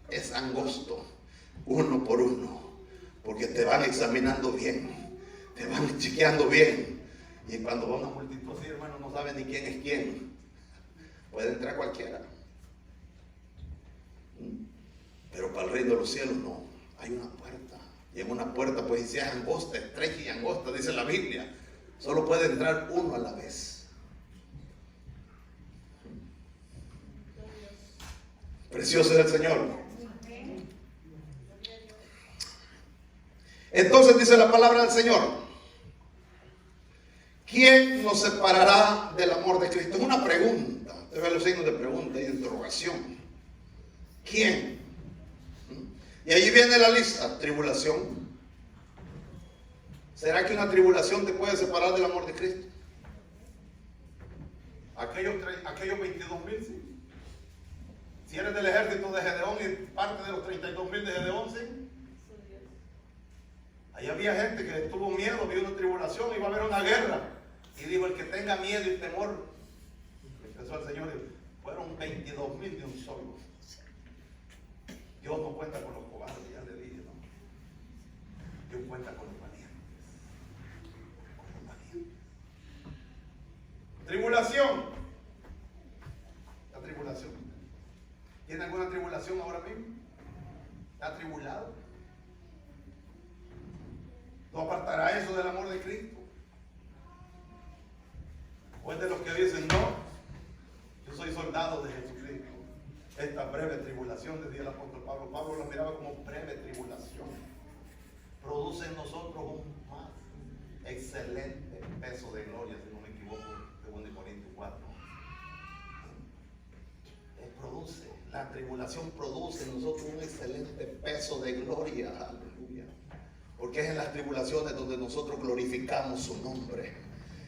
es angosto, uno por uno, porque te van examinando bien, te van chequeando bien. Y cuando va una multitud así, hermano, no sabe ni quién es quién. Puede entrar cualquiera. Pero para el reino de los cielos no, hay una puerta. Y en una puerta, pues si es angosta, estrecha y angosta, dice la Biblia, solo puede entrar uno a la vez. Precioso es el Señor. Entonces dice la palabra del Señor: ¿quién nos separará del amor de Cristo? Es una pregunta. Usted ve los signos de pregunta y de interrogación. ¿Quién? Y allí viene la lista: tribulación. ¿Será que una tribulación te puede separar del amor de Cristo? Aquellos 22,000, sí. Si eres del ejército de Gedeón y parte de los 32,000 de Gedeón, sí. Ahí había gente que tuvo miedo, vio una tribulación, iba a haber una guerra. Y dijo: el que tenga miedo y temor, empezó el Señor, fueron 22,000 de un solo. Dios no cuenta con los cobardes, ya le dije, ¿no? Dios cuenta con los valientes. Con los valientes. Tribulación. La tribulación. ¿Tiene alguna tribulación ahora mismo? ¿Está tribulado? ¿No apartará eso del amor de Cristo? ¿O es de los que dicen: no, yo soy soldado de Jesucristo? Esta breve tribulación, decía el apóstol Pablo. Pablo la miraba como breve tribulación. Produce en nosotros un más excelente peso de gloria, si no me equivoco, 2 Corintios 4. La tribulación produce en nosotros un excelente peso de gloria. Aleluya. Porque es en las tribulaciones donde nosotros glorificamos su nombre.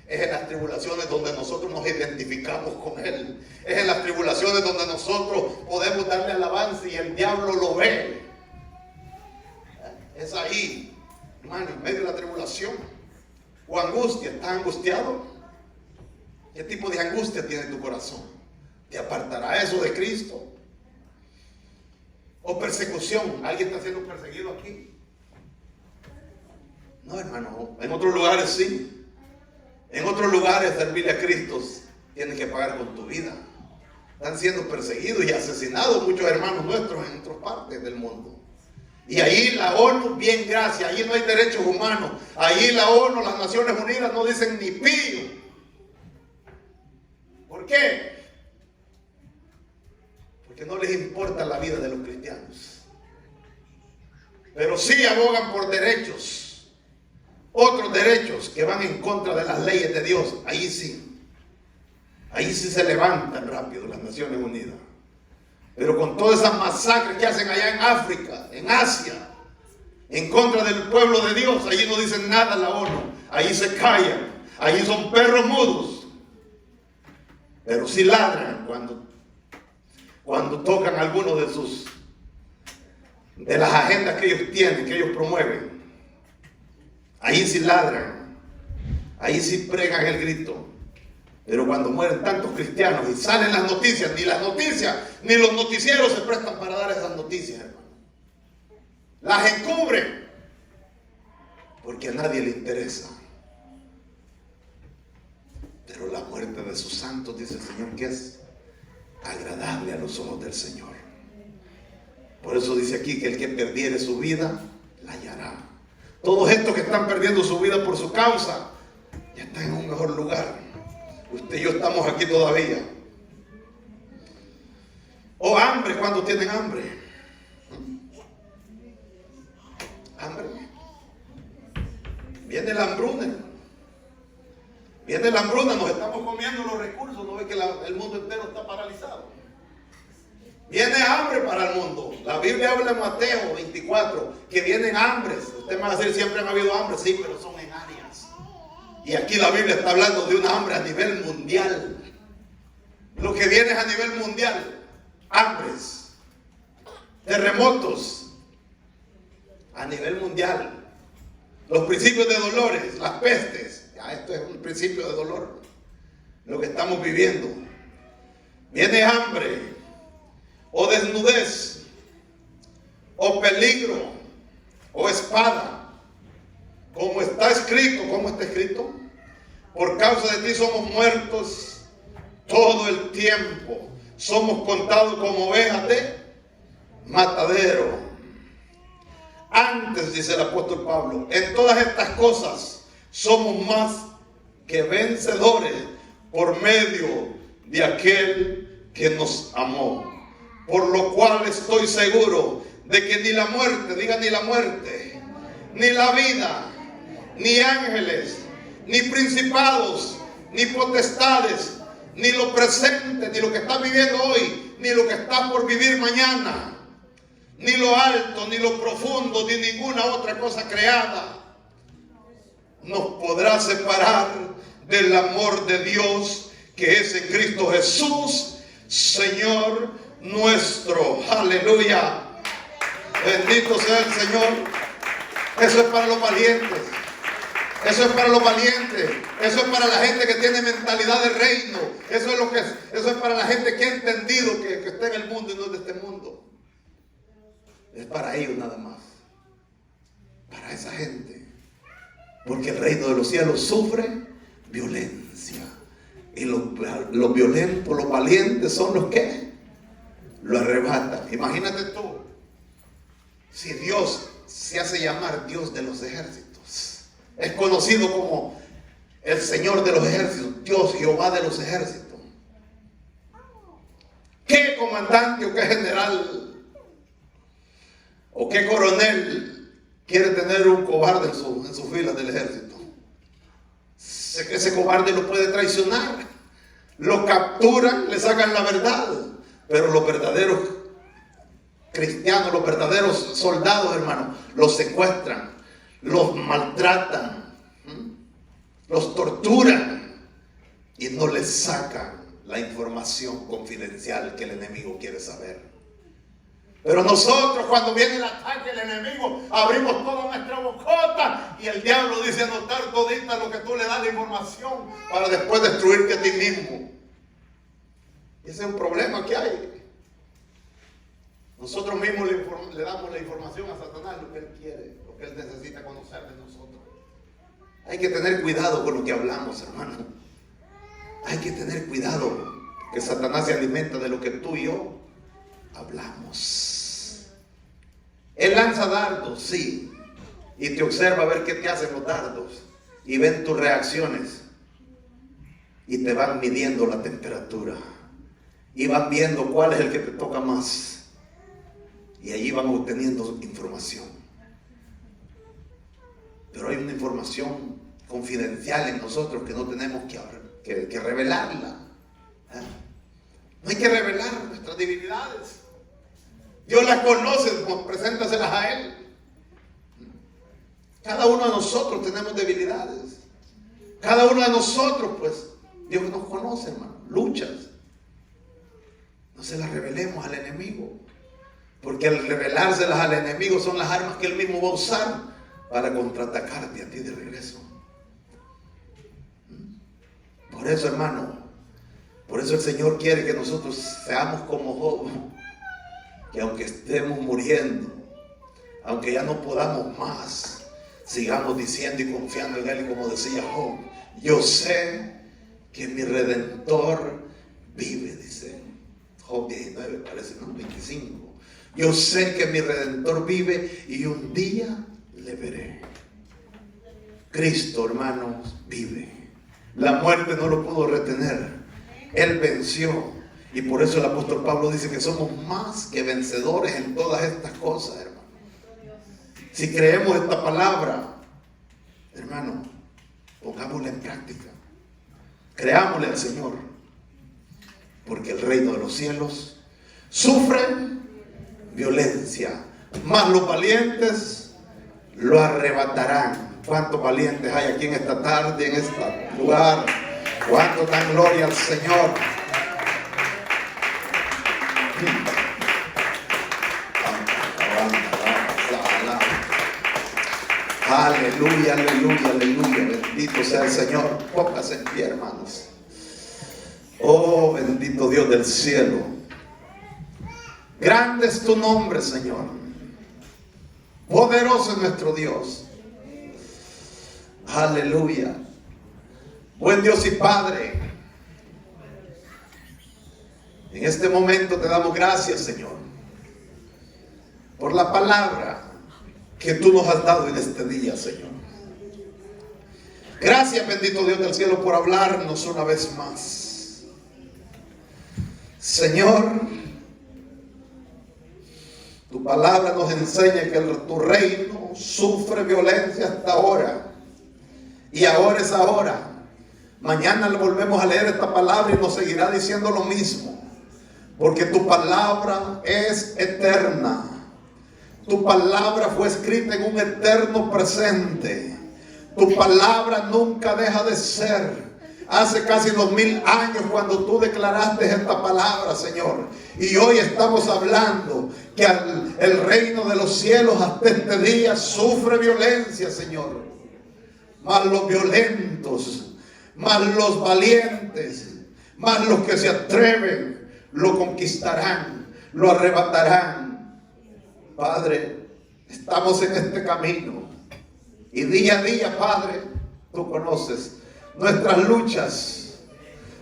Es en las tribulaciones donde nosotros nos identificamos con Él. Es en las tribulaciones donde nosotros podemos darle alabanza y el diablo lo ve. Es ahí, hermano, en medio de la tribulación. O angustia. ¿Estás angustiado? ¿Qué tipo de angustia tiene tu corazón? ¿Te apartará eso de Cristo? O persecución. ¿Alguien está siendo perseguido aquí? No, hermano. En otros lugares sí. En otros lugares servirle a Cristo tienes que pagar con tu vida. Están siendo perseguidos y asesinados muchos hermanos nuestros en otras partes del mundo. Y ahí la ONU, bien gracias, ahí no hay derechos humanos. Ahí la ONU, las Naciones Unidas no dicen ni pío. ¿Por qué? Porque no les importa la vida de los cristianos. Pero sí abogan por derechos. Otros derechos que van en contra de las leyes de Dios. Ahí sí se levantan rápido las Naciones Unidas. Pero con todas esas masacres que hacen allá en África, en Asia, en contra del pueblo de Dios, allí no dicen nada la ONU. Ahí se callan. Ahí son perros mudos. Pero sí ladran cuando tocan alguno de las agendas que ellos tienen, que ellos promueven. Ahí sí ladran, ahí sí pregan el grito. Pero cuando mueren tantos cristianos y salen las noticias, ni los noticieros se prestan para dar esas noticias, hermano. Las encubren, porque a nadie le interesa. Pero la muerte de sus santos, dice el Señor, que es agradable a los ojos del Señor. Por eso dice aquí que el que perdiere su vida, la hallará. Todos estos que están perdiendo su vida por su causa, ya están en un mejor lugar. Usted y yo estamos aquí todavía. O hambre, cuando tienen hambre. Hambre. Viene la hambruna. Viene la hambruna, nos estamos comiendo los recursos. ¿No ve que el mundo entero está paralizado? Viene hambre para el mundo. La Biblia habla en Mateo 24 que vienen hambres. Usted me va a decir, siempre han habido hambre. Sí, pero son en áreas. Y aquí la Biblia está hablando de una hambre a nivel mundial. Lo que viene es a nivel mundial. Hambres, terremotos, a nivel mundial. Los principios de dolores, las pestes. Ya esto es un principio de dolor. Lo que estamos viviendo. Viene hambre, o desnudez, o peligro, o espada. Como está escrito, ¿cómo está escrito? Por causa de ti somos muertos todo el tiempo. Somos contados como ovejas de matadero. Antes, dice el apóstol Pablo, en todas estas cosas somos más que vencedores por medio de aquel que nos amó. Por lo cual estoy seguro de que ni la muerte, diga ni la muerte, ni la vida, ni ángeles, ni principados, ni potestades, ni lo presente, ni lo que está viviendo hoy, ni lo que está por vivir mañana, ni lo alto, ni lo profundo, ni ninguna otra cosa creada nos podrá separar del amor de Dios que es en Cristo Jesús, Señor nuestro. Aleluya. Bendito sea el Señor. Eso es para los valientes. Eso es para los valientes. Eso es para la gente que tiene mentalidad de reino. Eso es para la gente que ha entendido que está en el mundo y no es de este mundo. Es para ellos nada más. Para esa gente. Porque el reino de los cielos sufre violencia. Y los violentos, los valientes son los que lo arrebatan. Imagínate tú. Si Dios se hace llamar Dios de los ejércitos. Es conocido como el Señor de los ejércitos. Dios Jehová de los ejércitos. ¿Qué comandante o qué general o qué coronel quiere tener un cobarde en sus filas del ejército? Sé que ese cobarde lo puede traicionar. Lo capturan, le sacan la verdad. Pero los verdaderos cristianos, los verdaderos soldados, hermanos, los secuestran, los maltratan, los torturan y no les sacan la información confidencial que el enemigo quiere saber. Pero nosotros, cuando viene el ataque del enemigo, abrimos toda nuestra bocota y el diablo dice anotar todita lo que tú le das de información para después destruirte a ti mismo. Ese es un problema que hay. Nosotros mismos le damos la información a Satanás, lo que él quiere, lo que él necesita conocer de nosotros. Hay que tener cuidado con lo que hablamos, hermano. Hay que tener cuidado, que Satanás se alimenta de lo que tú y yo hablamos. Él lanza dardos, sí, y te observa a ver qué te hacen los dardos, y ven tus reacciones, y te van midiendo la temperatura, y van viendo cuál es el que te toca más. Y allí van obteniendo información. Pero hay una información confidencial en nosotros que no tenemos que revelarla. No hay que revelar nuestras debilidades. Dios las conoce, pues preséntaselas a Él. Cada uno de nosotros tenemos debilidades. Cada uno de nosotros, pues, Dios nos conoce, hermano. Luchas. No se las revelemos al enemigo. Porque al revelárselas al enemigo son las armas que él mismo va a usar para contraatacarte a ti de regreso. Por eso, hermano, por eso el Señor quiere que nosotros seamos como Job. Que aunque estemos muriendo, aunque ya no podamos más, sigamos diciendo y confiando en Él. Y como decía Job, yo sé que mi Redentor vive, dice Job 19, parece, ¿no? 25. Yo sé que mi Redentor vive y un día le veré. Cristo, hermanos, vive. La muerte no lo pudo retener. Él venció. Y por eso el apóstol Pablo dice que somos más que vencedores en todas estas cosas, hermano. Si creemos esta palabra, hermano, pongámosla en práctica. Creámosle al Señor. Porque el reino de los cielos sufre violencia, mas los valientes lo arrebatarán. ¿Cuántos valientes hay aquí en esta tarde, en este lugar? ¿Cuántos dan gloria al Señor? Aleluya, aleluya, aleluya. Bendito sea el Señor. Póngase en pie, hermanos. Oh, bendito Dios del cielo. Grande es tu nombre, Señor. Poderoso es nuestro Dios. Aleluya. Buen Dios y Padre, en este momento te damos gracias, Señor, por la palabra que tú nos has dado en este día, Señor. Gracias, bendito Dios del cielo, por hablarnos una vez más. Señor, tu palabra nos enseña que tu reino sufre violencia hasta ahora. Y ahora es ahora. Mañana le volvemos a leer esta palabra y nos seguirá diciendo lo mismo. Porque tu palabra es eterna. Tu palabra fue escrita en un eterno presente. Tu palabra nunca deja de ser. Hace casi 2000 años cuando tú declaraste esta palabra, Señor. Y hoy estamos hablando que el reino de los cielos hasta este día sufre violencia, Señor. Mas los violentos, mas los valientes, mas los que se atreven, lo conquistarán, lo arrebatarán. Padre, estamos en este camino. Y día a día, Padre, tú conoces nuestras luchas,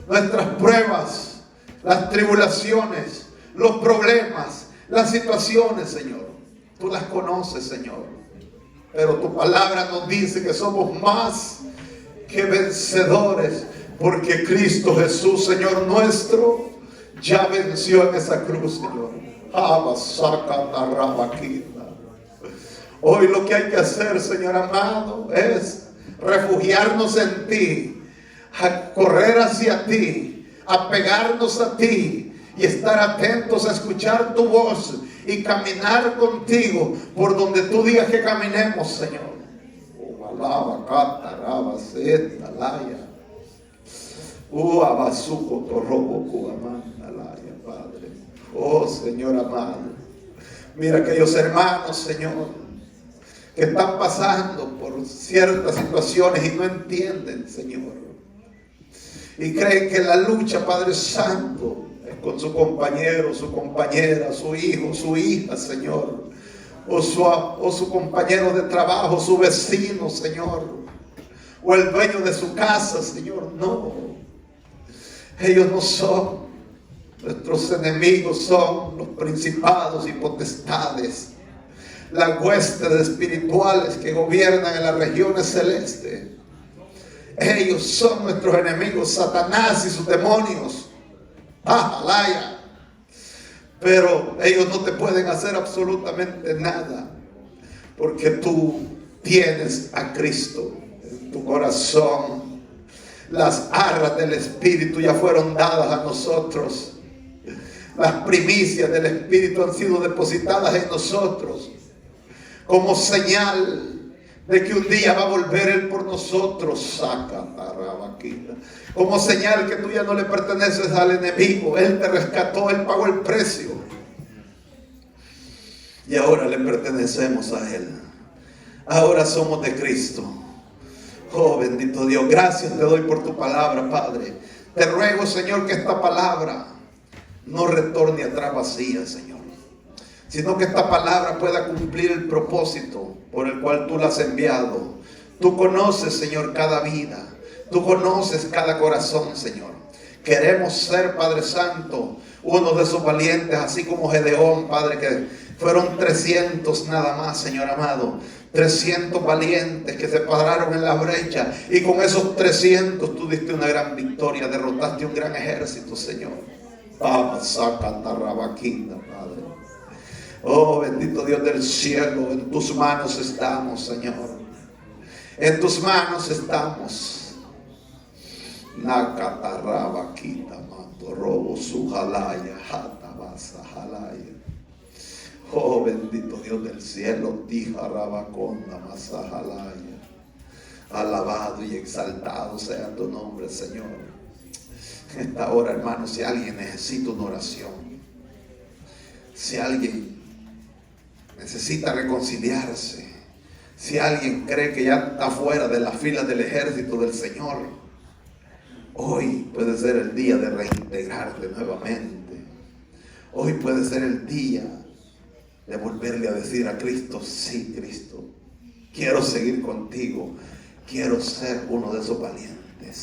nuestras pruebas, las tribulaciones, los problemas, las situaciones, Señor. Tú las conoces, Señor. Pero tu palabra nos dice que somos más que vencedores, porque Cristo Jesús, Señor nuestro, ya venció en esa cruz, Señor. Hoy lo que hay que hacer, Señor amado, es refugiarnos en ti, a correr hacia ti, a pegarnos a ti y estar atentos a escuchar tu voz y caminar contigo por donde tú digas que caminemos, Señor. Padre. Oh, Señor amado, mira aquellos hermanos, Señor, que están pasando por ciertas situaciones y no entienden, Señor, y creen que la lucha, Padre Santo, es con su compañero, su compañera, su hijo, su hija, Señor, o su compañero de trabajo, su vecino, Señor, o el dueño de su casa, Señor. No, ellos no son. Nuestros enemigos son los principados y potestades, las huestes espirituales que gobiernan en las regiones celestes. Ellos son nuestros enemigos, Satanás y sus demonios. ¡Ajalaya! Pero ellos no te pueden hacer absolutamente nada, porque tú tienes a Cristo en tu corazón. Las arras del Espíritu ya fueron dadas a nosotros. Las primicias del Espíritu han sido depositadas en nosotros, como señal de que un día va a volver Él por nosotros. Como señal que tú ya no le perteneces al enemigo. Él te rescató, Él pagó el precio, y ahora le pertenecemos a Él. Ahora somos de Cristo. Oh, bendito Dios, gracias te doy por tu palabra, Padre. Te ruego, Señor, que esta palabra no retorne atrás vacía, Señor, sino que esta palabra pueda cumplir el propósito por el cual tú la has enviado. Tú conoces, Señor, cada vida. Tú conoces cada corazón, Señor. Queremos ser, Padre Santo, uno de esos valientes, así como Gedeón, Padre, que fueron 300 nada más, Señor amado. 300 valientes que se pararon en la brecha, y con esos 300 tú diste una gran victoria, derrotaste un gran ejército, Señor. Padre. Oh, bendito Dios del cielo, en tus manos estamos, Señor. En tus manos estamos. Nakatarabakita matorobo sujalaya hatabasa jalaya. Oh, bendito Dios del cielo, tijarabaconda masajalaya. Alabado y exaltado sea tu nombre, Señor. En esta hora, hermano, si alguien necesita una oración, si alguien necesita reconciliarse, Si alguien cree que ya está fuera de las filas del ejército del Señor, hoy puede ser el día de reintegrarte nuevamente. Hoy puede ser el día de volverle a decir a Cristo: sí, Cristo, quiero seguir contigo, quiero ser uno de esos valientes.